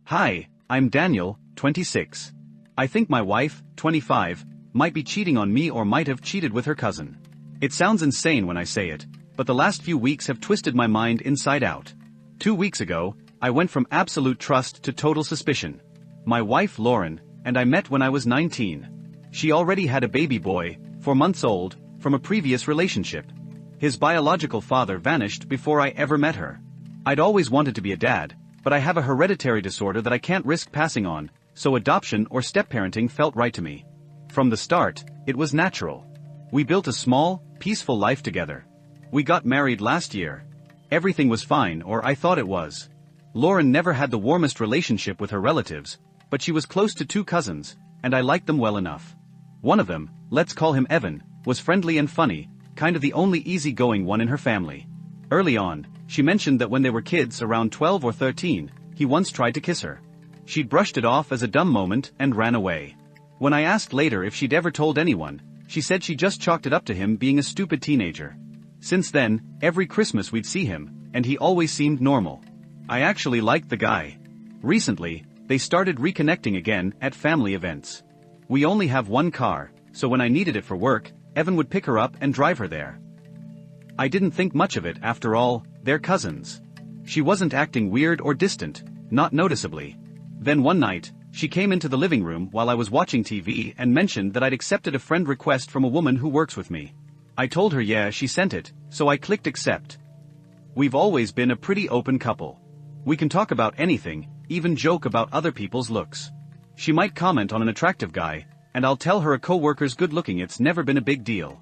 Hi, I'm Daniel, 26. I think my wife, 25, might be cheating on me or might have cheated with her cousin. It sounds insane when I say it, but the last few weeks have twisted my mind inside out. 2 weeks ago, I went from absolute trust to total suspicion. My wife Lauren, and I met when I was 19. She already had a baby boy, 4 months old, from a previous relationship. His biological father vanished before I ever met her. I'd always wanted to be a dad, but I have a hereditary disorder that I can't risk passing on, so adoption or step-parenting felt right to me. From the start, it was natural. We built a small, peaceful life together. We got married last year. Everything was fine, or I thought it was. Lauren never had the warmest relationship with her relatives, but she was close to 2 cousins, and I liked them well enough. One of them, let's call him Evan, was friendly and funny, kind of the only easygoing one in her family. Early on, she mentioned that when they were kids around 12 or 13, he once tried to kiss her. She'd brushed it off as a dumb moment and ran away. When I asked later if she'd ever told anyone, she said she just chalked it up to him being a stupid teenager. Since then, every Christmas we'd see him, and he always seemed normal. I actually liked the guy. Recently, they started reconnecting again at family events. We only have 1 car, so when I needed it for work, Evan would pick her up and drive her there. I didn't think much of it after all, they're cousins. She wasn't acting weird or distant, not noticeably. Then one night, she came into the living room while I was watching TV and mentioned that I'd accepted a friend request from a woman who works with me. I told her yeah, she sent it, so I clicked accept. We've always been a pretty open couple. We can talk about anything, even joke about other people's looks. She might comment on an attractive guy, and I'll tell her a coworker's good looking. It's never been a big deal.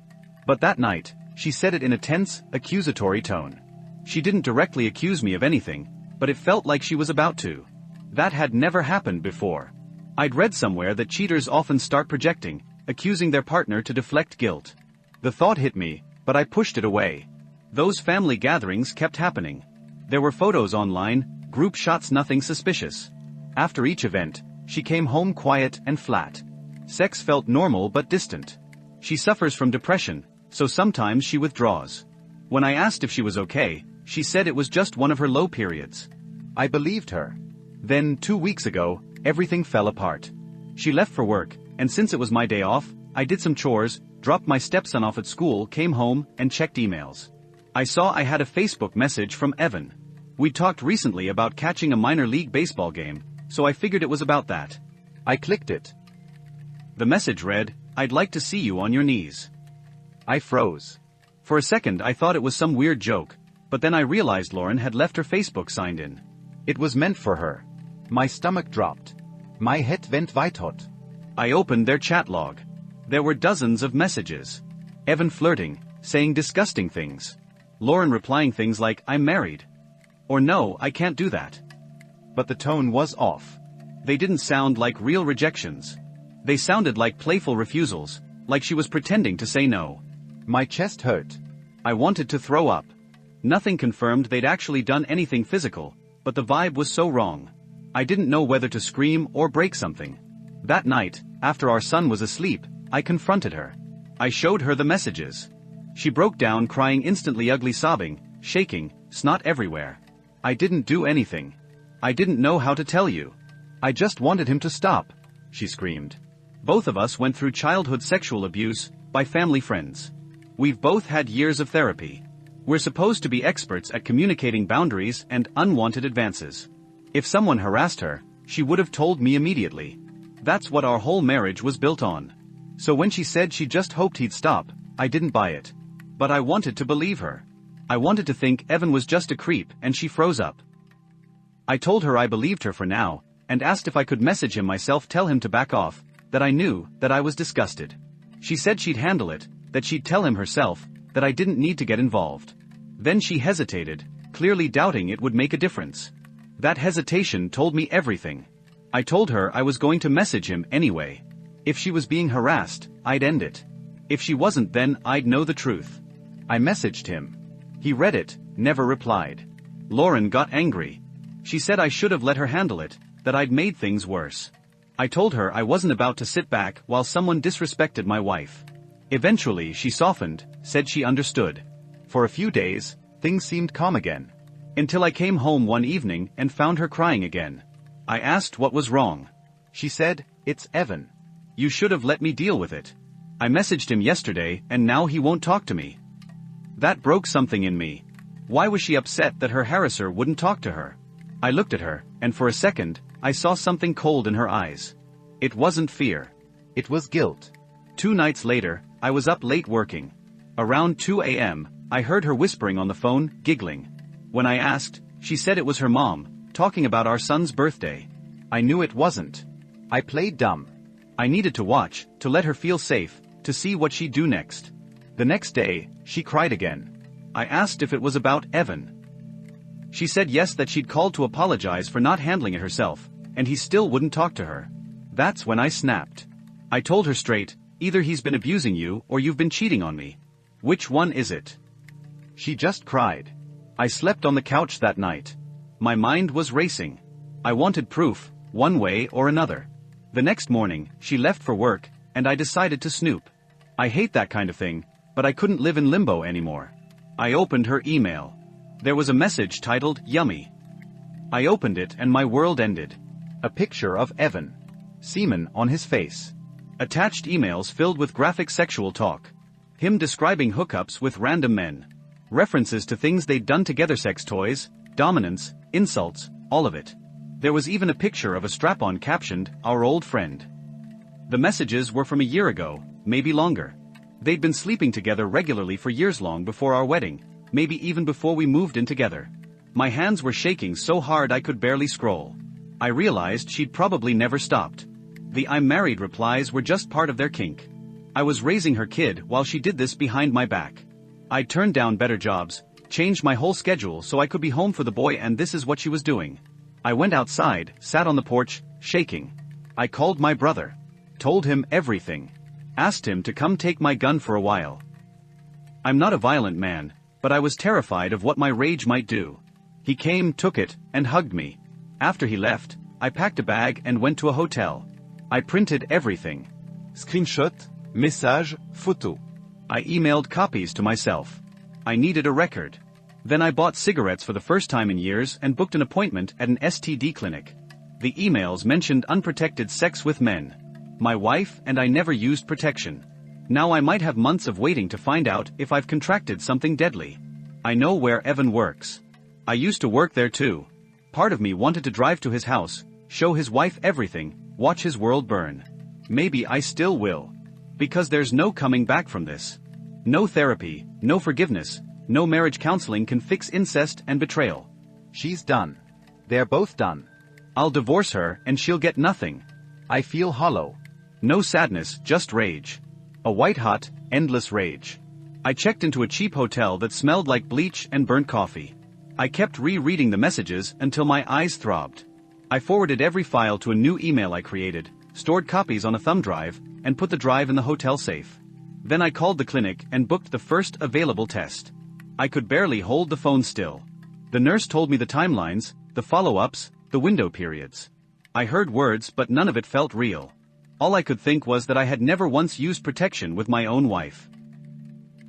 But that night, she said it in a tense, accusatory tone. She didn't directly accuse me of anything, but it felt like she was about to. That had never happened before. I'd read somewhere that cheaters often start projecting, accusing their partner to deflect guilt. The thought hit me, but I pushed it away. Those family gatherings kept happening. There were photos online, group shots, nothing suspicious. After each event, she came home quiet and flat. Sex felt normal but distant. She suffers from depression, so sometimes she withdraws. When I asked if she was okay, she said it was just one of her low periods. I believed her. Then 2 weeks ago, everything fell apart. She left for work, and since it was my day off, I did some chores, dropped my stepson off at school, came home, and checked emails. I saw I had a Facebook message from Evan. We talked recently about catching a minor league baseball game, so I figured it was about that. I clicked it. The message read, "I'd like to see you on your knees." I froze. For a second I thought it was some weird joke, but then I realized Lauren had left her Facebook signed in. It was meant for her. My stomach dropped. My head went white hot. I opened their chat log. There were dozens of messages. Evan flirting, saying disgusting things. Lauren replying things like, "I'm married." Or "No, I can't do that." But the tone was off. They didn't sound like real rejections. They sounded like playful refusals, like she was pretending to say no. My chest hurt. I wanted to throw up. Nothing confirmed they'd actually done anything physical, but the vibe was so wrong. I didn't know whether to scream or break something. That night, after our son was asleep, I confronted her. I showed her the messages. She broke down crying, instantly ugly, sobbing, shaking, snot everywhere. I didn't do anything. I didn't know how to tell you. I just wanted him to stop, she screamed. Both of us went through childhood sexual abuse, by family friends. We've both had years of therapy. We're supposed to be experts at communicating boundaries and unwanted advances. If someone harassed her, she would have told me immediately. That's what our whole marriage was built on. So when she said she just hoped he'd stop, I didn't buy it. But I wanted to believe her. I wanted to think Evan was just a creep, and she froze up. I told her I believed her for now, and asked if I could message him myself, tell him to back off, that I knew that I was disgusted. She said she'd handle it, that she'd tell him herself, that I didn't need to get involved. Then she hesitated, clearly doubting it would make a difference. That hesitation told me everything. I told her I was going to message him anyway. If she was being harassed, I'd end it. If she wasn't, then I'd know the truth. I messaged him. He read it, never replied. Lauren got angry. She said I should have let her handle it, that I'd made things worse. I told her I wasn't about to sit back while someone disrespected my wife. Eventually she softened, said she understood. For a few days, things seemed calm again. Until I came home one evening and found her crying again. I asked what was wrong. She said, "It's Evan. You should have let me deal with it. I messaged him yesterday and now he won't talk to me." That broke something in me. Why was she upset that her harasser wouldn't talk to her? I looked at her, and for a second, I saw something cold in her eyes. It wasn't fear. It was guilt. 2 nights later, I was up late working. Around 2 a.m., I heard her whispering on the phone, giggling. When I asked, she said it was her mom, talking about our son's birthday. I knew it wasn't. I played dumb. I needed to watch, to let her feel safe, to see what she'd do next. The next day, she cried again. I asked if it was about Evan. She said yes, that she'd called to apologize for not handling it herself, and he still wouldn't talk to her. That's when I snapped. I told her straight, either he's been abusing you or you've been cheating on me. Which one is it? She just cried. I slept on the couch that night. My mind was racing. I wanted proof, one way or another. The next morning, she left for work, and I decided to snoop. I hate that kind of thing, but I couldn't live in limbo anymore. I opened her email. There was a message titled, "Yummy." I opened it and my world ended. A picture of Evan. Semen on his face. Attached emails filled with graphic sexual talk. Him describing hookups with random men. References to things they'd done together, sex toys, dominance, insults, all of it. There was even a picture of a strap-on captioned, "Our old friend." The messages were from a year ago, maybe longer. They'd been sleeping together regularly for years, long before our wedding, maybe even before we moved in together. My hands were shaking so hard I could barely scroll. I realized she'd probably never stopped. The "I'm married" replies were just part of their kink. I was raising her kid while she did this behind my back. I turned down better jobs, changed my whole schedule so I could be home for the boy, and this is what she was doing. I went outside, sat on the porch, shaking. I called my brother. Told him everything. Asked him to come take my gun for a while. I'm not a violent man, but I was terrified of what my rage might do. He came, took it, and hugged me. After he left, I packed a bag and went to a hotel. I printed everything. Screenshot, message, photo. I emailed copies to myself. I needed a record. Then I bought cigarettes for the first time in years and booked an appointment at an STD clinic. The emails mentioned unprotected sex with men. My wife and I never used protection. Now I might have months of waiting to find out if I've contracted something deadly. I know where Evan works. I used to work there too. Part of me wanted to drive to his house, show his wife everything, watch his world burn. Maybe I still will. Because there's no coming back from this. No therapy, no forgiveness, no marriage counseling can fix incest and betrayal. She's done. They're both done. I'll divorce her and she'll get nothing. I feel hollow. No sadness, just rage. A white-hot, endless rage. I checked into a cheap hotel that smelled like bleach and burnt coffee. I kept rereading the messages until my eyes throbbed. I forwarded every file to a new email I created, stored copies on a thumb drive, and put the drive in the hotel safe. Then I called the clinic and booked the first available test. I could barely hold the phone still. The nurse told me the timelines, the follow-ups, the window periods. I heard words, but none of it felt real. All I could think was that I had never once used protection with my own wife.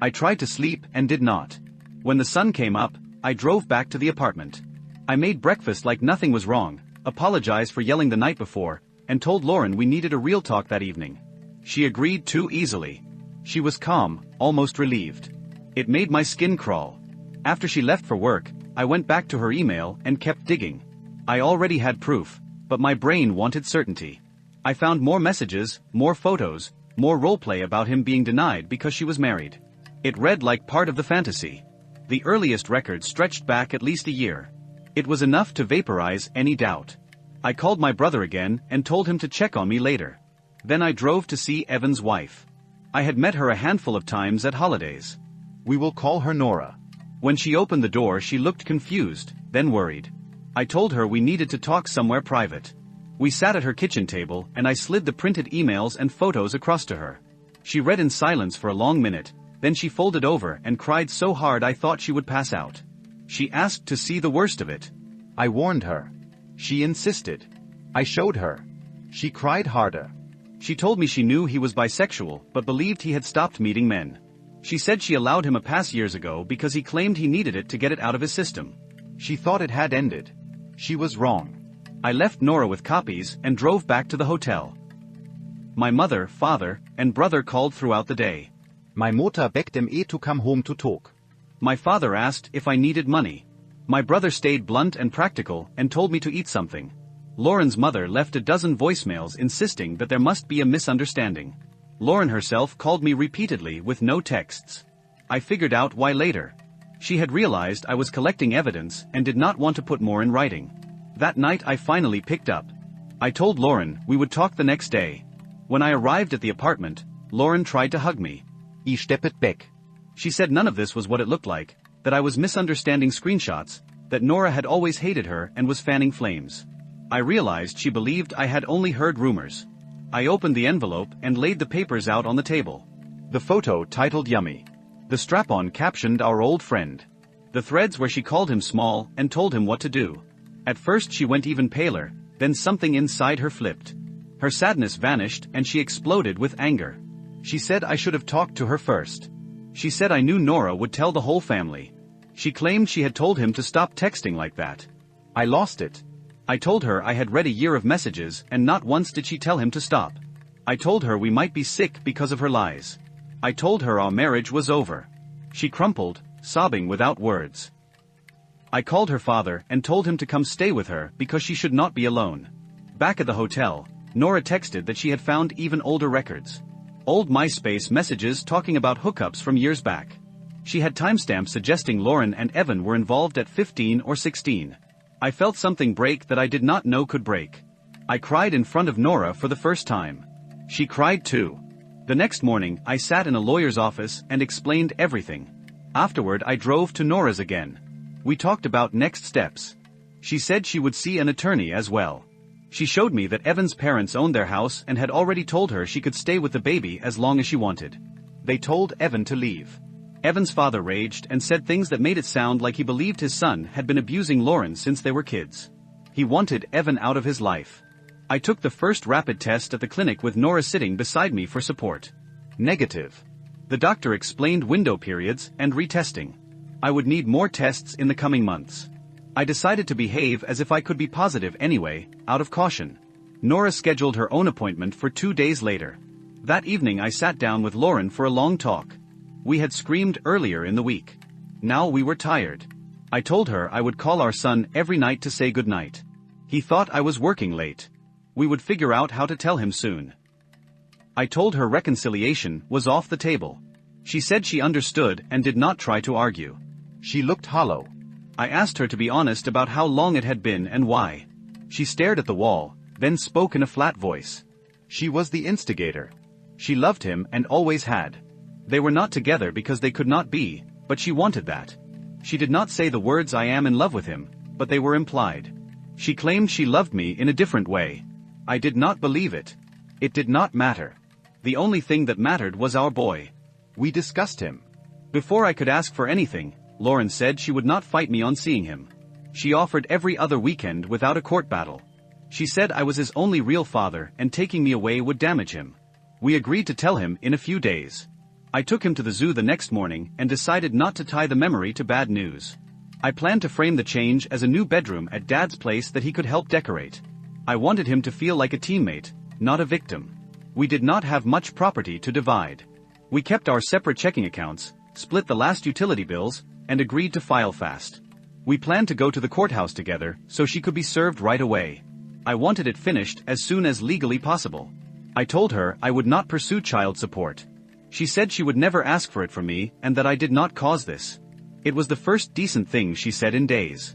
I tried to sleep and did not. When the sun came up, I drove back to the apartment. I made breakfast like nothing was wrong, apologized for yelling the night before, and told Lauren we needed a real talk that evening. She agreed too easily. She was calm, almost relieved. It made my skin crawl. After she left for work, I went back to her email and kept digging. I already had proof, but my brain wanted certainty. I found more messages, more photos, more roleplay about him being denied because she was married. It read like part of the fantasy. The earliest records stretched back at least a year. It was enough to vaporize any doubt. I called my brother again and told him to check on me later. Then I drove to see Evan's wife. I had met her a handful of times at holidays. We will call her Nora. When she opened the door, she looked confused, then worried. I told her we needed to talk somewhere private. We sat at her kitchen table and I slid the printed emails and photos across to her. She read in silence for a long minute, then she folded over and cried so hard I thought she would pass out. She asked to see the worst of it. I warned her. She insisted. I showed her. She cried harder. She told me she knew he was bisexual but believed he had stopped meeting men. She said she allowed him a pass years ago because he claimed he needed it to get it out of his system. She thought it had ended. She was wrong. I left Nora with copies and drove back to the hotel. My mother, father, and brother called throughout the day. My Mutter begged me to come home to talk. My father asked if I needed money. My brother stayed blunt and practical and told me to eat something. Lauren's mother left a dozen voicemails insisting that there must be a misunderstanding. Lauren herself called me repeatedly with no texts. I figured out why later. She had realized I was collecting evidence and did not want to put more in writing. That night I finally picked up. I told Lauren we would talk the next day. When I arrived at the apartment, Lauren tried to hug me. I stepped back. She said none of this was what it looked like, that I was misunderstanding screenshots, that Nora had always hated her and was fanning flames. I realized she believed I had only heard rumors. I opened the envelope and laid the papers out on the table. The photo titled Yummy. The strap-on captioned our old friend. The threads where she called him small and told him what to do. At first she went even paler, then something inside her flipped. Her sadness vanished and she exploded with anger. She said I should have talked to her first. She said I knew Nora would tell the whole family. She claimed she had told him to stop texting like that. I lost it. I told her I had read a year of messages and not once did she tell him to stop. I told her we might be sick because of her lies. I told her our marriage was over. She crumpled, sobbing without words. I called her father and told him to come stay with her because she should not be alone. Back at the hotel, Nora texted that she had found even older records. Old MySpace messages talking about hookups from years back. She had timestamps suggesting Lauren and Evan were involved at 15 or 16. I felt something break that I did not know could break. I cried in front of Nora for the first time. She cried too. The next morning I sat in a lawyer's office and explained everything. Afterward I drove to Nora's again. We talked about next steps. She said she would see an attorney as well. She showed me that Evan's parents owned their house and had already told her she could stay with the baby as long as she wanted. They told Evan to leave. Evan's father raged and said things that made it sound like he believed his son had been abusing Lauren since they were kids. He wanted Evan out of his life. I took the first rapid test at the clinic with Nora sitting beside me for support. Negative. The doctor explained window periods and retesting. I would need more tests in the coming months. I decided to behave as if I could be positive anyway, out of caution. Nora scheduled her own appointment for 2 days later. That evening I sat down with Lauren for a long talk. We had screamed earlier in the week. Now we were tired. I told her I would call our son every night to say goodnight. He thought I was working late. We would figure out how to tell him soon. I told her reconciliation was off the table. She said she understood and did not try to argue. She looked hollow. I asked her to be honest about how long it had been and why. She stared at the wall, then spoke in a flat voice. She was the instigator. She loved him and always had. They were not together because they could not be, but she wanted that. She did not say the words "I am in love with him," but they were implied. She claimed she loved me in a different way. I did not believe it. It did not matter. The only thing that mattered was our boy. We discussed him. Before I could ask for anything, Lauren said she would not fight me on seeing him. She offered every other weekend without a court battle. She said I was his only real father and taking me away would damage him. We agreed to tell him in a few days. I took him to the zoo the next morning and decided not to tie the memory to bad news. I planned to frame the change as a new bedroom at Dad's place that he could help decorate. I wanted him to feel like a teammate, not a victim. We did not have much property to divide. We kept our separate checking accounts, split the last utility bills, and agreed to file fast. We planned to go to the courthouse together so she could be served right away. I wanted it finished as soon as legally possible. I told her I would not pursue child support. She said she would never ask for it from me and that I did not cause this. It was the first decent thing she said in days.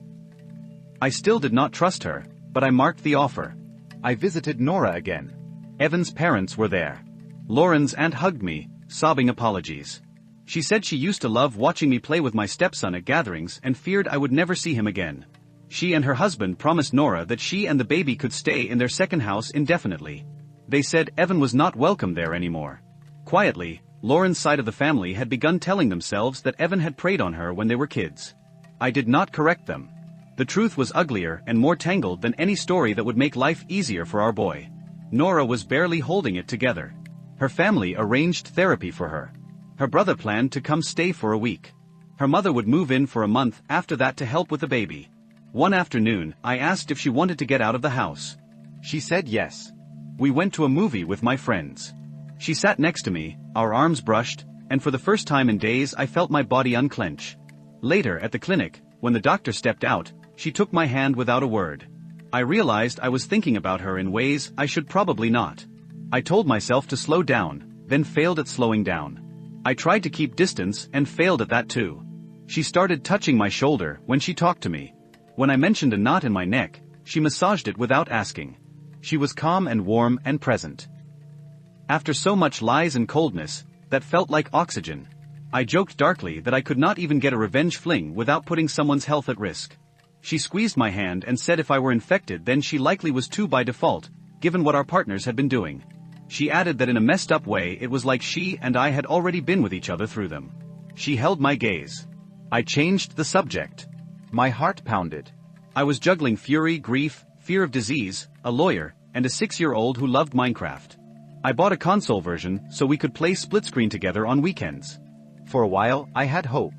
I still did not trust her, but I marked the offer. I visited Nora again. Evan's parents were there. Lauren's aunt hugged me, sobbing apologies. She said she used to love watching me play with my stepson at gatherings and feared I would never see him again. She and her husband promised Nora that she and the baby could stay in their second house indefinitely. They said Evan was not welcome there anymore. Quietly, Lauren's side of the family had begun telling themselves that Evan had preyed on her when they were kids. I did not correct them. The truth was uglier and more tangled than any story that would make life easier for our boy. Nora was barely holding it together. Her family arranged therapy for her. Her brother planned to come stay for a week. Her mother would move in for a month after that to help with the baby. One afternoon, I asked if she wanted to get out of the house. She said yes. We went to a movie with my friends. She sat next to me, our arms brushed, and for the first time in days I felt my body unclench. Later at the clinic, when the doctor stepped out, she took my hand without a word. I realized I was thinking about her in ways I should probably not. I told myself to slow down, then failed at slowing down. I tried to keep distance and failed at that too. She started touching my shoulder when she talked to me. When I mentioned a knot in my neck, she massaged it without asking. She was calm and warm and present. After so much lies and coldness, that felt like oxygen. I joked darkly that I could not even get a revenge fling without putting someone's health at risk. She squeezed my hand and said if I were infected then she likely was too by default, given what our partners had been doing. She added that in a messed up way it was like she and I had already been with each other through them. She held my gaze. I changed the subject. My heart pounded. I was juggling fury, grief, fear of disease, a lawyer, and a 6-year-old who loved Minecraft. I bought a console version so we could play split screen together on weekends. For a while, I had hope.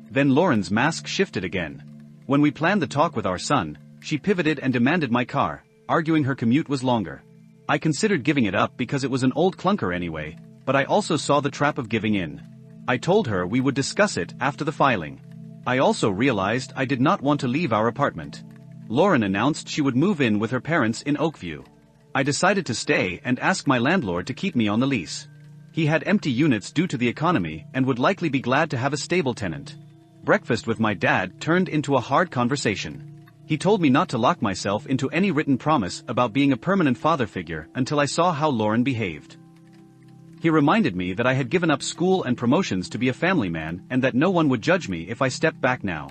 Then Lauren's mask shifted again. When we planned the talk with our son, she pivoted and demanded my car, arguing her commute was longer. I considered giving it up because it was an old clunker anyway, but I also saw the trap of giving in. I told her we would discuss it after the filing. I also realized I did not want to leave our apartment. Lauren announced she would move in with her parents in Oakview. I decided to stay and ask my landlord to keep me on the lease. He had empty units due to the economy and would likely be glad to have a stable tenant. Breakfast with my dad turned into a hard conversation. He told me not to lock myself into any written promise about being a permanent father figure until I saw how Lauren behaved. He reminded me that I had given up school and promotions to be a family man and that no one would judge me if I stepped back now.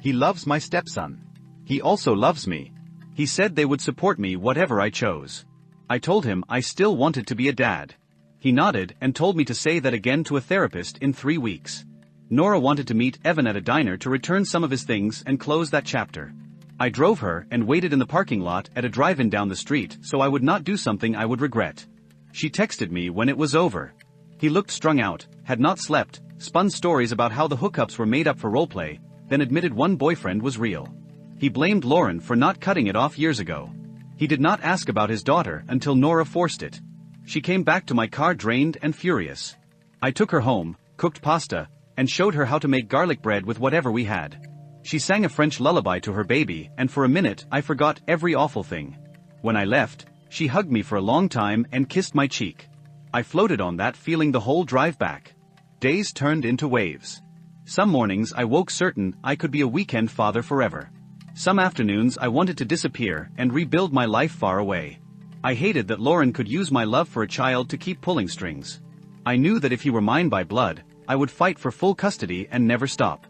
He loves my stepson. He also loves me. He said they would support me whatever I chose. I told him I still wanted to be a dad. He nodded and told me to say that again to a therapist in 3 weeks. Nora wanted to meet Evan at a diner to return some of his things and close that chapter. I drove her and waited in the parking lot at a drive-in down the street so I would not do something I would regret. She texted me when it was over. He looked strung out, had not slept, spun stories about how the hookups were made up for roleplay, then admitted one boyfriend was real. He blamed Lauren for not cutting it off years ago. He did not ask about his daughter until Nora forced it. She came back to my car drained and furious. I took her home, cooked pasta, and showed her how to make garlic bread with whatever we had. She sang a French lullaby to her baby and for a minute I forgot every awful thing. When I left, she hugged me for a long time and kissed my cheek. I floated on that feeling the whole drive back. Days turned into waves. Some mornings I woke certain I could be a weekend father forever. Some afternoons I wanted to disappear and rebuild my life far away. I hated that Lauren could use my love for a child to keep pulling strings. I knew that if he were mine by blood, I would fight for full custody and never stop.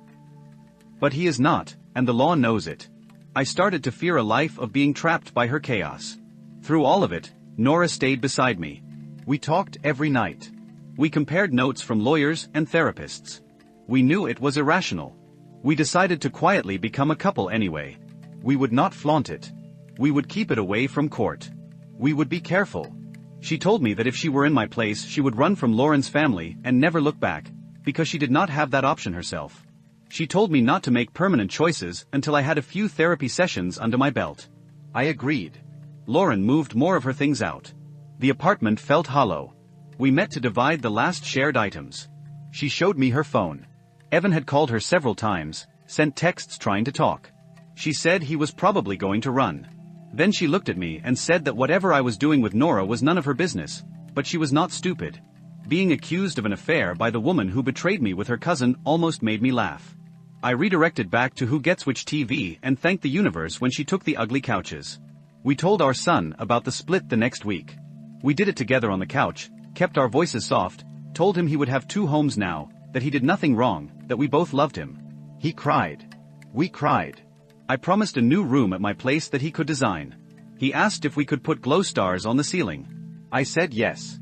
But he is not, and the law knows it. I started to fear a life of being trapped by her chaos. Through all of it, Nora stayed beside me. We talked every night. We compared notes from lawyers and therapists. We knew it was irrational. We decided to quietly become a couple anyway. We would not flaunt it. We would keep it away from court. We would be careful. She told me that if she were in my place she would run from Lauren's family and never look back, because she did not have that option herself. She told me not to make permanent choices until I had a few therapy sessions under my belt. I agreed. Lauren moved more of her things out. The apartment felt hollow. We met to divide the last shared items. She showed me her phone. Evan had called her several times, sent texts trying to talk. She said he was probably going to run. Then she looked at me and said that whatever I was doing with Nora was none of her business, but she was not stupid. Being accused of an affair by the woman who betrayed me with her cousin almost made me laugh. I redirected back to Who Gets Which TV and thanked the universe when she took the ugly couches. We told our son about the split the next week. We did it together on the couch, kept our voices soft, told him he would have 2 homes now, that he did nothing wrong, that we both loved him. He cried. We cried. I promised a new room at my place that he could design. He asked if we could put glow stars on the ceiling. I said yes.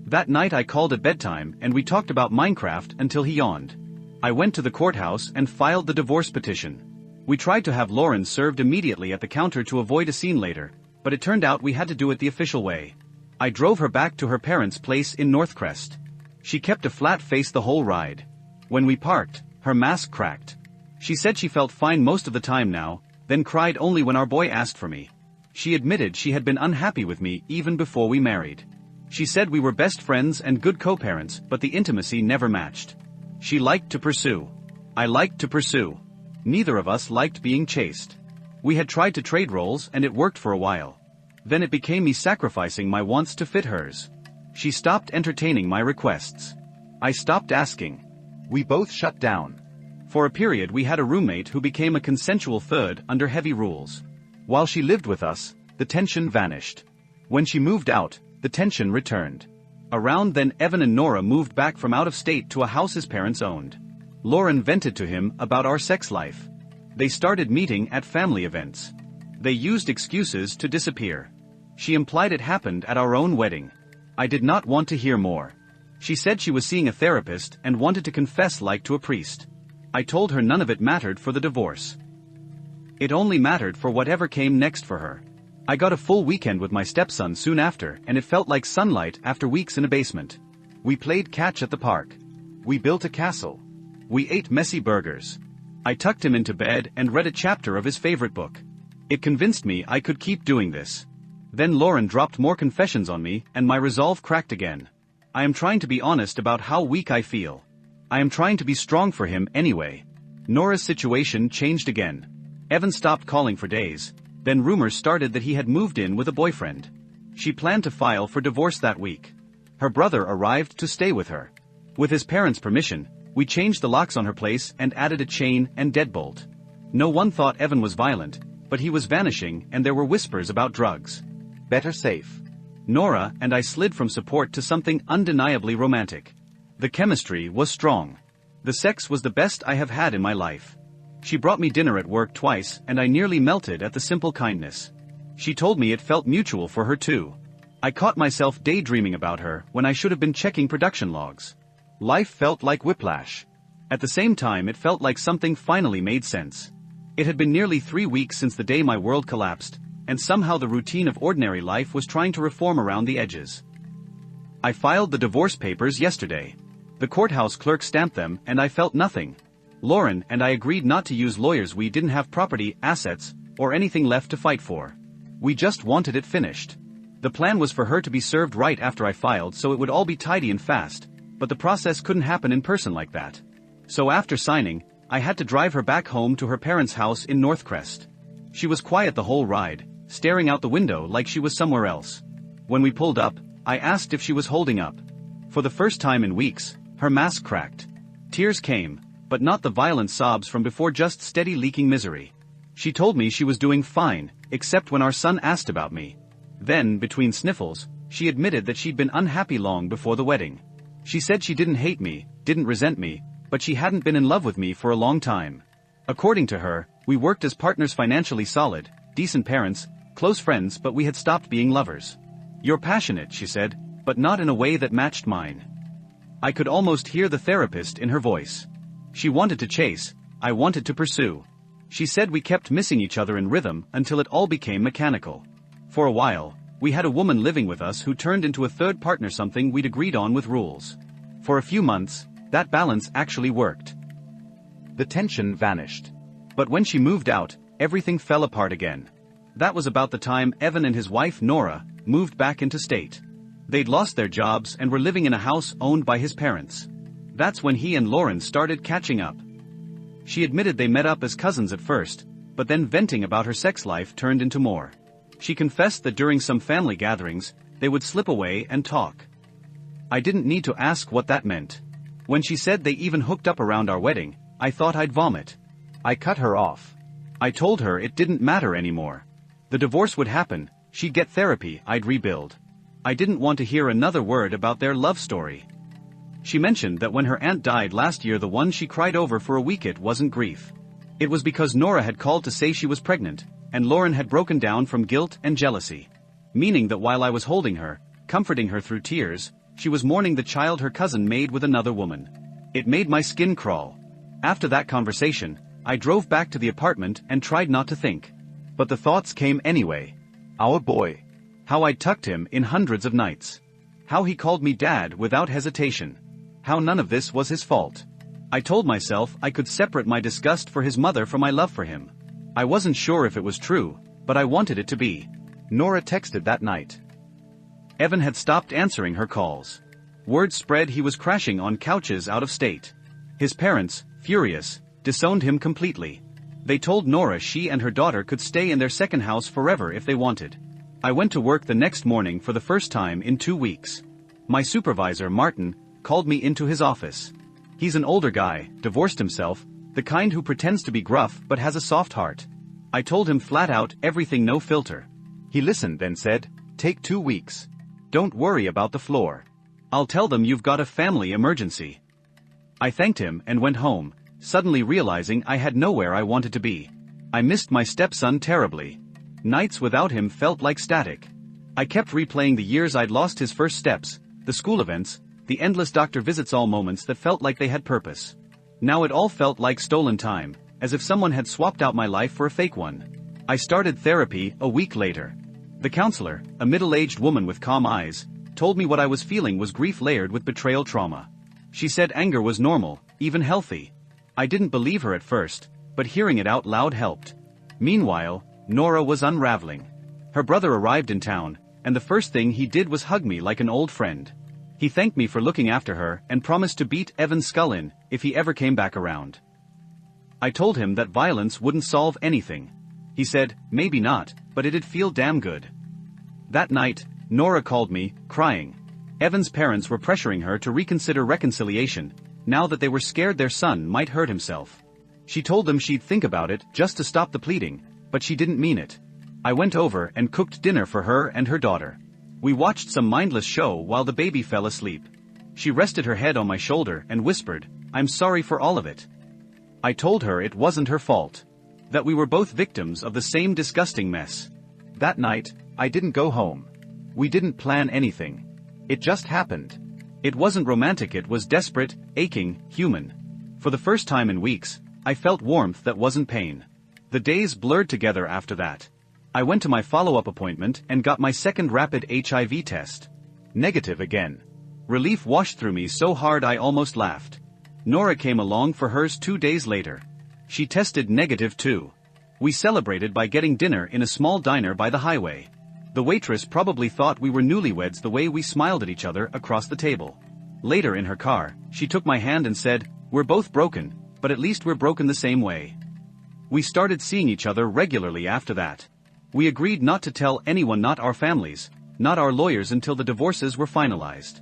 That night I called at bedtime and we talked about Minecraft until he yawned. I went to the courthouse and filed the divorce petition. We tried to have Lauren served immediately at the counter to avoid a scene later, but it turned out we had to do it the official way. I drove her back to her parents' place in Northcrest. She kept a flat face the whole ride. When we parked, her mask cracked. She said she felt fine most of the time now, then cried only when our boy asked for me. She admitted she had been unhappy with me even before we married. She said we were best friends and good co-parents, but the intimacy never matched. She liked to pursue. I liked to pursue. Neither of us liked being chased. We had tried to trade roles and it worked for a while. Then it became me sacrificing my wants to fit hers. She stopped entertaining my requests. I stopped asking. We both shut down. For a period we had a roommate who became a consensual third under heavy rules. While she lived with us, the tension vanished. When she moved out, the tension returned. Around then Evan and Nora moved back from out of state to a house his parents owned. Lauren vented to him about our sex life. They started meeting at family events. They used excuses to disappear. She implied it happened at our own wedding. I did not want to hear more. She said she was seeing a therapist and wanted to confess like to a priest. I told her none of it mattered for the divorce. It only mattered for whatever came next for her. I got a full weekend with my stepson soon after and it felt like sunlight after weeks in a basement. We played catch at the park. We built a castle. We ate messy burgers. I tucked him into bed and read a chapter of his favorite book. It convinced me I could keep doing this. Then Lauren dropped more confessions on me and my resolve cracked again. I am trying to be honest about how weak I feel. I am trying to be strong for him anyway. Nora's situation changed again. Evan stopped calling for days. Then rumors started that he had moved in with a boyfriend. She planned to file for divorce that week. Her brother arrived to stay with her. With his parents' permission, we changed the locks on her place and added a chain and deadbolt. No one thought Evan was violent, but he was vanishing and there were whispers about drugs. Better safe. Nora and I slid from support to something undeniably romantic. The chemistry was strong. The sex was the best I have had in my life. She brought me dinner at work twice and I nearly melted at the simple kindness. She told me it felt mutual for her too. I caught myself daydreaming about her when I should have been checking production logs. Life felt like whiplash. At the same time it felt like something finally made sense. It had been nearly 3 weeks since the day my world collapsed, and somehow the routine of ordinary life was trying to reform around the edges. I filed the divorce papers yesterday. The courthouse clerk stamped them and I felt nothing. Lauren and I agreed not to use lawyers. We didn't have property, assets, or anything left to fight for. We just wanted it finished. The plan was for her to be served right after I filed so it would all be tidy and fast, but the process couldn't happen in person like that. So after signing, I had to drive her back home to her parents' house in Northcrest. She was quiet the whole ride, staring out the window like she was somewhere else. When we pulled up, I asked if she was holding up. For the first time in weeks, her mask cracked. Tears came, but not the violent sobs from before, just steady leaking misery. She told me she was doing fine, except when our son asked about me. Then, between sniffles, she admitted that she'd been unhappy long before the wedding. She said she didn't hate me, didn't resent me, but she hadn't been in love with me for a long time. According to her, we worked as partners, financially solid, decent parents, close friends, but we had stopped being lovers. You're passionate, she said, but not in a way that matched mine. I could almost hear the therapist in her voice. She wanted to chase, I wanted to pursue. She said we kept missing each other in rhythm until it all became mechanical. For a while, we had a woman living with us who turned into a third partner, something we'd agreed on with rules. For a few months, that balance actually worked. The tension vanished. But when she moved out, everything fell apart again. That was about the time Evan and his wife Nora moved back into state. They'd lost their jobs and were living in a house owned by his parents. That's when he and Lauren started catching up. She admitted they met up as cousins at first, but then venting about her sex life turned into more. She confessed that during some family gatherings, they would slip away and talk. I didn't need to ask what that meant. When she said they even hooked up around our wedding, I thought I'd vomit. I cut her off. I told her it didn't matter anymore. The divorce would happen, she'd get therapy, I'd rebuild. I didn't want to hear another word about their love story. She mentioned that when her aunt died last year, the one she cried over for a week, it wasn't grief. It was because Nora had called to say she was pregnant, and Lauren had broken down from guilt and jealousy. Meaning that while I was holding her, comforting her through tears, she was mourning the child her cousin made with another woman. It made my skin crawl. After that conversation, I drove back to the apartment and tried not to think. But the thoughts came anyway. Our boy. How I'd tucked him in hundreds of nights. How he called me dad without hesitation. How none of this was his fault. I told myself I could separate my disgust for his mother from my love for him. I wasn't sure if it was true, but I wanted it to be. Nora texted that night. Evan had stopped answering her calls. Word spread he was crashing on couches out of state. His parents, furious, disowned him completely. They told Nora she and her daughter could stay in their second house forever if they wanted. I went to work the next morning for the first time in 2 weeks. My supervisor, Martin, called me into his office. He's an older guy, divorced himself, the kind who pretends to be gruff but has a soft heart. I told him flat out everything, no filter. He listened, then said, "Take 2 weeks. Don't worry about the floor. I'll tell them you've got a family emergency." I thanked him and went home, suddenly realizing I had nowhere I wanted to be. I missed my stepson terribly. Nights without him felt like static. I kept replaying the years I'd lost his first steps, the school events, the endless doctor visits, all moments that felt like they had purpose. Now it all felt like stolen time, as if someone had swapped out my life for a fake one. I started therapy a week later. The counselor, a middle-aged woman with calm eyes, told me what I was feeling was grief layered with betrayal trauma. She said anger was normal, even healthy. I didn't believe her at first, but hearing it out loud helped. Meanwhile, Nora was unraveling. Her brother arrived in town, and the first thing he did was hug me like an old friend. He thanked me for looking after her and promised to beat Evan's skull in if he ever came back around. I told him that violence wouldn't solve anything. He said, maybe not, but it'd feel damn good. That night, Nora called me, crying. Evan's parents were pressuring her to reconsider reconciliation, now that they were scared their son might hurt himself. She told them she'd think about it just to stop the pleading, but she didn't mean it. I went over and cooked dinner for her and her daughter. We watched some mindless show while the baby fell asleep. She rested her head on my shoulder and whispered, "I'm sorry for all of it." I told her it wasn't her fault. That we were both victims of the same disgusting mess. That night, I didn't go home. We didn't plan anything. It just happened. It wasn't romantic, it was desperate, aching, human. For the first time in weeks, I felt warmth that wasn't pain. The days blurred together after that. I went to my follow-up appointment and got my second rapid HIV test. Negative again. Relief washed through me so hard I almost laughed. Nora came along for hers 2 days later. She tested negative too. We celebrated by getting dinner in a small diner by the highway. The waitress probably thought we were newlyweds the way we smiled at each other across the table. Later in her car, she took my hand and said, "We're both broken, but at least we're broken the same way." We started seeing each other regularly after that. We agreed not to tell anyone, not our families, not our lawyers, until the divorces were finalized.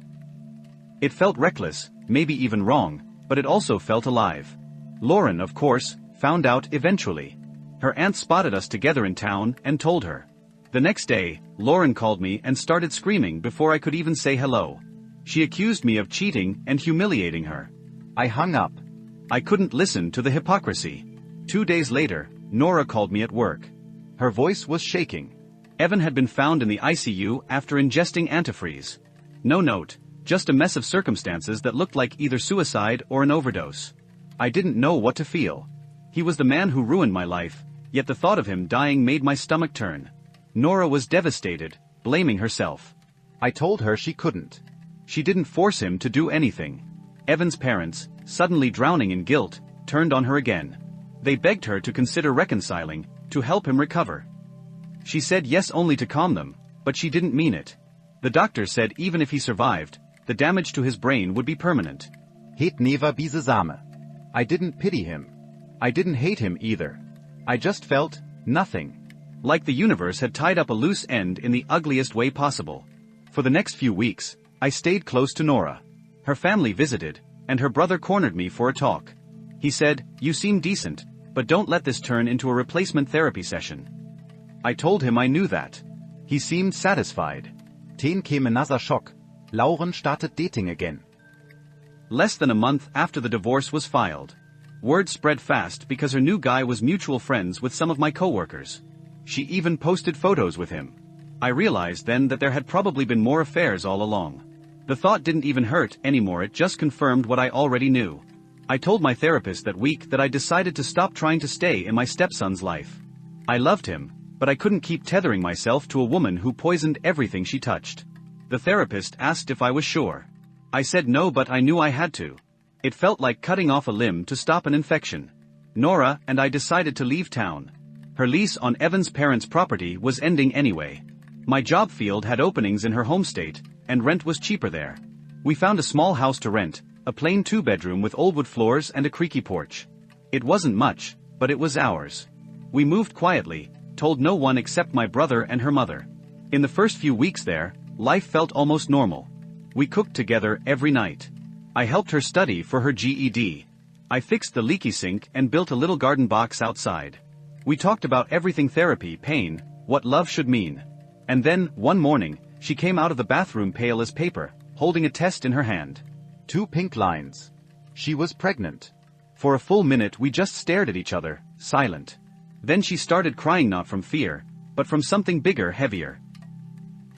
It felt reckless, maybe even wrong, but it also felt alive. Lauren, of course, found out eventually. Her aunt spotted us together in town and told her. The next day, Lauren called me and started screaming before I could even say hello. She accused me of cheating and humiliating her. I hung up. I couldn't listen to the hypocrisy. 2 days later, Nora called me at work. Her voice was shaking. Evan had been found in the ICU after ingesting antifreeze. No note, just a mess of circumstances that looked like either suicide or an overdose. I didn't know what to feel. He was the man who ruined my life, yet the thought of him dying made my stomach turn. Nora was devastated, blaming herself. I told her she couldn't. She didn't force him to do anything. Evan's parents, suddenly drowning in guilt, turned on her again. They begged her to consider reconciling, to help him recover. She said yes only to calm them, but she didn't mean it. The doctor said even if he survived, the damage to his brain would be permanent. Het never bise same. I didn't pity him. I didn't hate him either. I just felt nothing. Like the universe had tied up a loose end in the ugliest way possible. For the next few weeks, I stayed close to Nora. Her family visited, and her brother cornered me for a talk. He said, "You seem decent, but don't let this turn into a replacement therapy session." I told him I knew that. He seemed satisfied. Ten came another shock. Lauren started dating again. Less than a month after the divorce was filed. Word spread fast because her new guy was mutual friends with some of my coworkers. She even posted photos with him. I realized then that there had probably been more affairs all along. The thought didn't even hurt anymore, it just confirmed what I already knew. I told my therapist that week that I decided to stop trying to stay in my stepson's life. I loved him, but I couldn't keep tethering myself to a woman who poisoned everything she touched. The therapist asked if I was sure. I said no, but I knew I had to. It felt like cutting off a limb to stop an infection. Nora and I decided to leave town. Her lease on Evan's parents' property was ending anyway. My job field had openings in her home state, and rent was cheaper there. We found a small house to rent, a plain 2-bedroom with old wood floors and a creaky porch. It wasn't much, but it was ours. We moved quietly, told no one except my brother and her mother. In the first few weeks there, life felt almost normal. We cooked together every night. I helped her study for her GED. I fixed the leaky sink and built a little garden box outside. We talked about everything: therapy, pain, what love should mean. And then, one morning, she came out of the bathroom pale as paper, holding a test in her hand. 2 pink lines. She was pregnant. For a full minute we just stared at each other, silent. Then she started crying, not from fear, but from something bigger, heavier.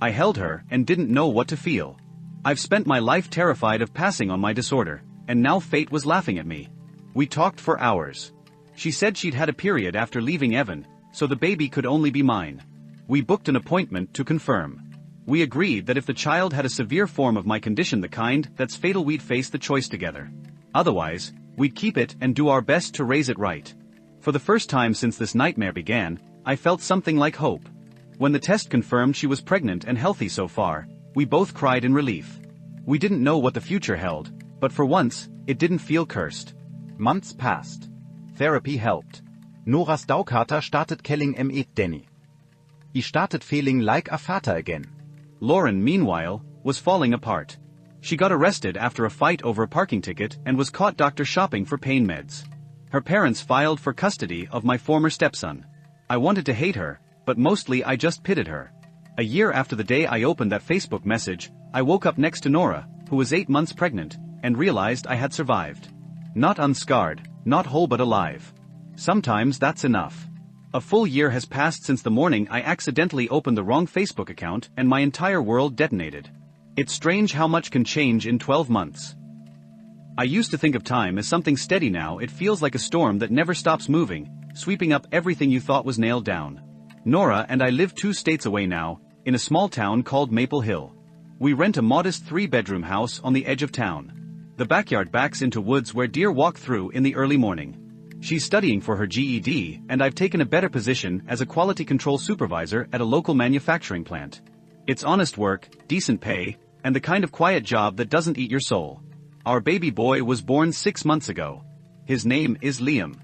I held her and didn't know what to feel. I've spent my life terrified of passing on my disorder, and now fate was laughing at me. We talked for hours. She said she'd had a period after leaving Evan, so the baby could only be mine. We booked an appointment to confirm. We agreed that if the child had a severe form of my condition, the kind that's fatal, we'd face the choice together. Otherwise, we'd keep it and do our best to raise it right. For the first time since this nightmare began, I felt something like hope. When the test confirmed she was pregnant and healthy so far, we both cried in relief. We didn't know what the future held, but for once, it didn't feel cursed. Months passed. Therapy helped. Noras Daukater started kelling Denny. I started feeling like a father again. Lauren, meanwhile, was falling apart. She got arrested after a fight over a parking ticket and was caught doctor shopping for pain meds. Her parents filed for custody of my former stepson. I wanted to hate her, but mostly I just pitied her. A year after the day I opened that Facebook message, I woke up next to Nora, who was 8 months pregnant, and realized I had survived. Not unscarred, not whole but alive. Sometimes that's enough. A full year has passed since the morning I accidentally opened the wrong Facebook account and my entire world detonated. It's strange how much can change in 12 months. I used to think of time as something steady. Now it feels like a storm that never stops moving, sweeping up everything you thought was nailed down. Nora and I live 2 states away now, in a small town called Maple Hill. We rent a modest 3-bedroom house on the edge of town. The backyard backs into woods where deer walk through in the early morning. She's studying for her GED, and I've taken a better position as a quality control supervisor at a local manufacturing plant. It's honest work, decent pay, and the kind of quiet job that doesn't eat your soul. Our baby boy was born 6 months ago. His name is Liam.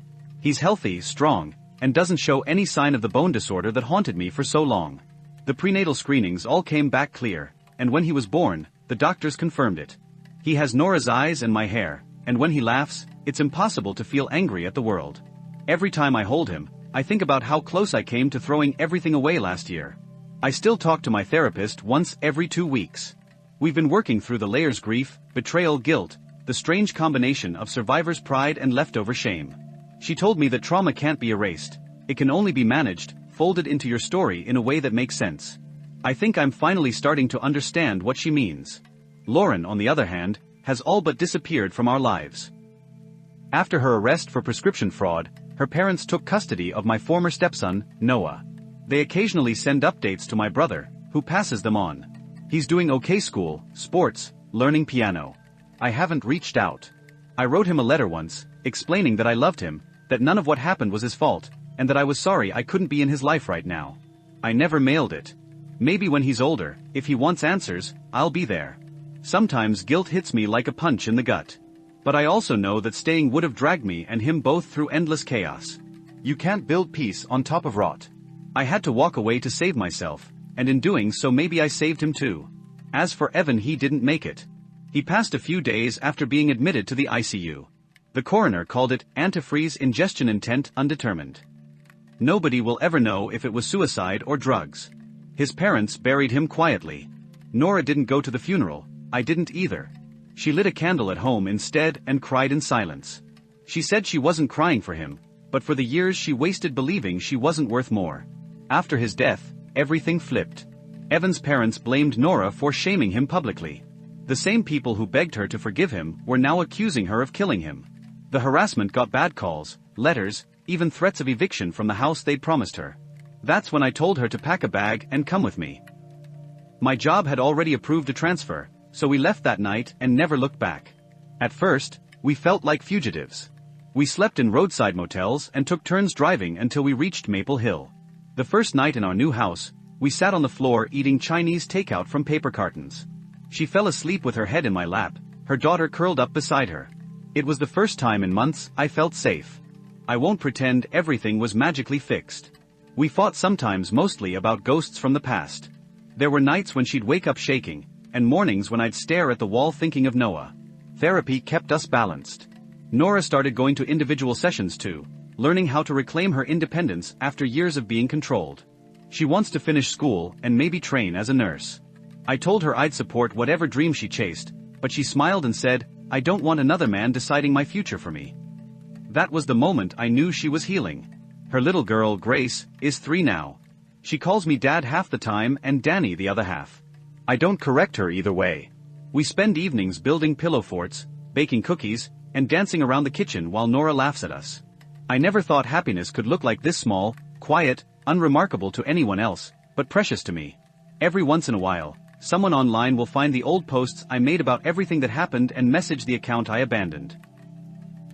He's healthy, strong, and doesn't show any sign of the bone disorder that haunted me for so long. The prenatal screenings all came back clear, and when he was born, the doctors confirmed it. He has Nora's eyes and my hair, and when he laughs, it's impossible to feel angry at the world. Every time I hold him, I think about how close I came to throwing everything away last year. I still talk to my therapist once every 2 weeks. We've been working through the layers: grief, betrayal, guilt, the strange combination of survivor's pride and leftover shame. She told me that trauma can't be erased. It can only be managed, folded into your story in a way that makes sense. I think I'm finally starting to understand what she means. Lauren, on the other hand, has all but disappeared from our lives. After her arrest for prescription fraud, her parents took custody of my former stepson, Noah. They occasionally send updates to my brother, who passes them on. He's doing okay: school, sports, learning piano. I haven't reached out. I wrote him a letter once, explaining that I loved him, that none of what happened was his fault, and that I was sorry I couldn't be in his life right now. I never mailed it. Maybe when he's older, if he wants answers, I'll be there. Sometimes guilt hits me like a punch in the gut. But I also know that staying would have dragged me and him both through endless chaos. You can't build peace on top of rot. I had to walk away to save myself, and in doing so maybe I saved him too. As for Evan, he didn't make it. He passed a few days after being admitted to the ICU. The coroner called it antifreeze ingestion, intent undetermined. Nobody will ever know if it was suicide or drugs. His parents buried him quietly. Nora didn't go to the funeral, I didn't either. She lit a candle at home instead and cried in silence. She said she wasn't crying for him, but for the years she wasted believing she wasn't worth more. After his death, everything flipped. Evan's parents blamed Nora for shaming him publicly. The same people who begged her to forgive him were now accusing her of killing him. The harassment got bad calls, letters, even threats of eviction from the house they'd promised her. That's when I told her to pack a bag and come with me. My job had already approved a transfer, so we left that night and never looked back. At first, we felt like fugitives. We slept in roadside motels and took turns driving until we reached Maple Hill. The first night in our new house, we sat on the floor eating Chinese takeout from paper cartons. She fell asleep with her head in my lap, her daughter curled up beside her. It was the first time in months I felt safe. I won't pretend everything was magically fixed. We fought sometimes mostly about ghosts from the past. There were nights when she'd wake up shaking, and mornings when I'd stare at the wall thinking of Noah. Therapy kept us balanced. Nora started going to individual sessions too, learning how to reclaim her independence after years of being controlled. She wants to finish school and maybe train as a nurse. I told her I'd support whatever dream she chased, but she smiled and said, "I don't want another man deciding my future for me." That was the moment I knew she was healing. Her little girl, Grace, is 3 now. She calls me Dad half the time and Danny the other half. I don't correct her either way. We spend evenings building pillow forts, baking cookies, and dancing around the kitchen while Nora laughs at us. I never thought happiness could look like this: small, quiet, unremarkable to anyone else, but precious to me. Every once in a while, someone online will find the old posts I made about everything that happened and message the account I abandoned.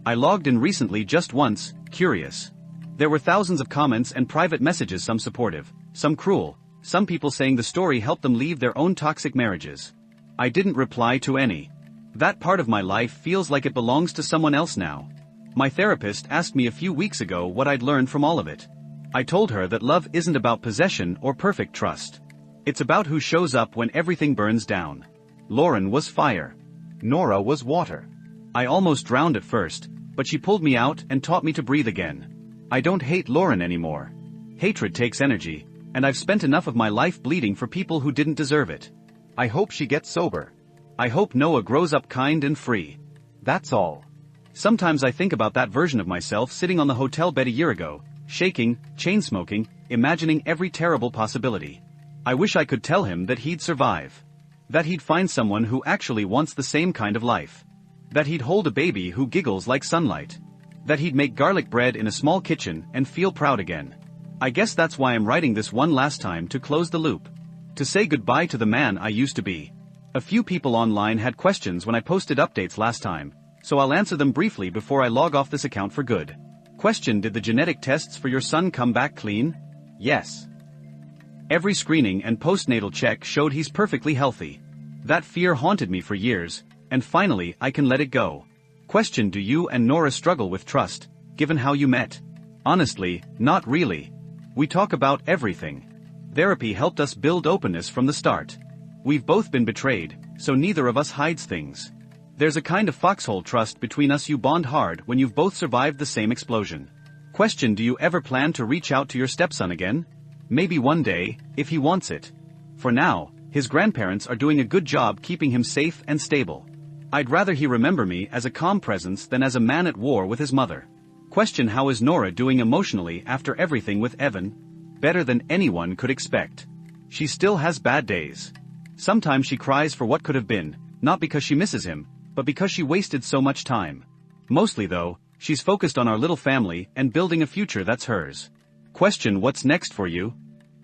I logged in recently just once, curious. There were thousands of comments and private messages, some supportive, some cruel, some people saying the story helped them leave their own toxic marriages. I didn't reply to any. That part of my life feels like it belongs to someone else now. My therapist asked me a few weeks ago what I'd learned from all of it. I told her that love isn't about possession or perfect trust. It's about who shows up when everything burns down. Lauren was fire. Nora was water. I almost drowned at first, but she pulled me out and taught me to breathe again. I don't hate Lauren anymore. Hatred takes energy, and I've spent enough of my life bleeding for people who didn't deserve it. I hope she gets sober. I hope Noah grows up kind and free. That's all. Sometimes I think about that version of myself sitting on the hotel bed a year ago, shaking, chain-smoking, imagining every terrible possibility. I wish I could tell him that he'd survive. That he'd find someone who actually wants the same kind of life. That he'd hold a baby who giggles like sunlight. That he'd make garlic bread in a small kitchen and feel proud again. I guess that's why I'm writing this one last time, to close the loop. To say goodbye to the man I used to be. A few people online had questions when I posted updates last time, so I'll answer them briefly before I log off this account for good. Question: did the genetic tests for your son come back clean? Yes. Every screening and postnatal check showed he's perfectly healthy. That fear haunted me for years, and finally I can let it go. Question: do you and Nora struggle with trust, given how you met? Honestly, not really. We talk about everything. Therapy helped us build openness from the start. We've both been betrayed, so neither of us hides things. There's a kind of foxhole trust between us. You bond hard when you've both survived the same explosion. Question: do you ever plan to reach out to your stepson again? Maybe one day, if he wants it. For now, his grandparents are doing a good job keeping him safe and stable. I'd rather he remember me as a calm presence than as a man at war with his mother. Question: how is Nora doing emotionally after everything with Evan? Better than anyone could expect. She still has bad days. Sometimes she cries for what could have been, not because she misses him, but because she wasted so much time. Mostly though, she's focused on our little family and building a future that's hers. Question: what's next for you?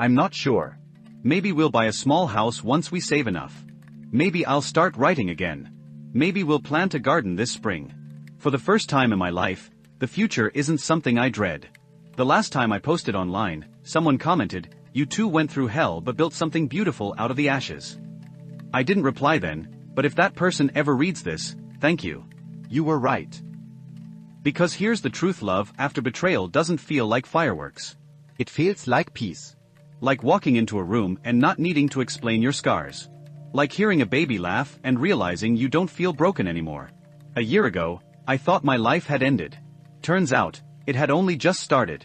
I'm not sure. Maybe we'll buy a small house once we save enough. Maybe I'll start writing again. Maybe we'll plant a garden this spring. For the first time in my life, the future isn't something I dread. The last time I posted online, someone commented, "You two went through hell but built something beautiful out of the ashes." I didn't reply then, but if that person ever reads this, thank you. You were right. Because here's the truth: love after betrayal doesn't feel like fireworks. It feels like peace. Like walking into a room and not needing to explain your scars. Like hearing a baby laugh and realizing you don't feel broken anymore. A year ago, I thought my life had ended. Turns out, it had only just started.